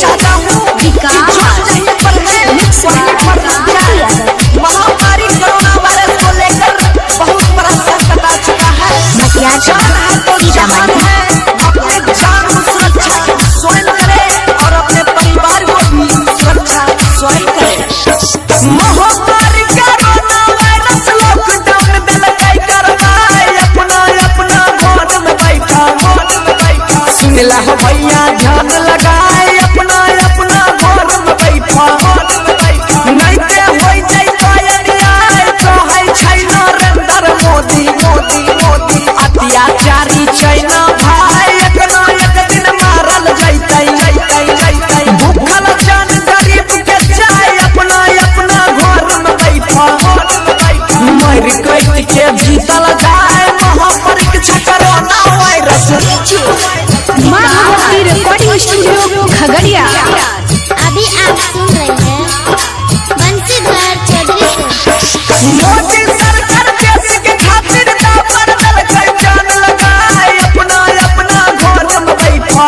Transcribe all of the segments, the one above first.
चाहता हूँ महामारी कोरोना वायरस को लेकर बहुत बड़ा संकट आ चुका है। अपने जान को सुरक्षा स्वयं करें और अपने परिवार को भी सुरक्षा स्वयं करें। महामारी कोरोना वायरस लॉकडाउन में लगाई करवाए अपना अपना घर में बैठा सुनला हो भैया ध्यान लगाए अपना अपना घर में बैठा नहीं ते होई जाई पायरिया तो है चाइना नरेंद्र मोदी मोदी मोदी अत्याचारी चाइना भाई एक दिन मारल जैतै भूखल जान गरीब के जाए अपना अपना घर में बैठा मर कट के जीतल जाए महापरीक्षा corona virus. Mahabhakti recording studio Khagaria. अभी आप सुन रहे हैं बंसीधर चौधरी से। मोदी सरकार देश के खातिर दावर दल कर जान लगाए अपना अपना घर में बैठा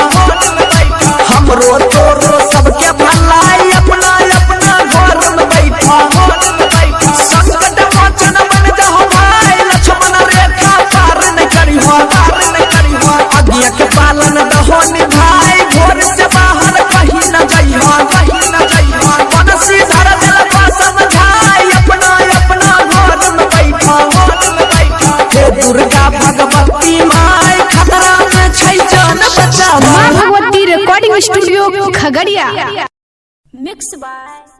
हमरो तोरो सबके भलाई अपना अपना घर में बैठा संकट मोचन बन जाओ भाई लक्ष्मण रेखा पार न करिहो अज्ञा के पालन दहो निभाई घर से बाहर कहीं न जइहो बनसी धर दिल का समझाई अपना अपना घर में बैठा हे दुर्गा भगवती माई खतरा में छै जान बचा। Mahabhakti recording studio Khagaria. Mix by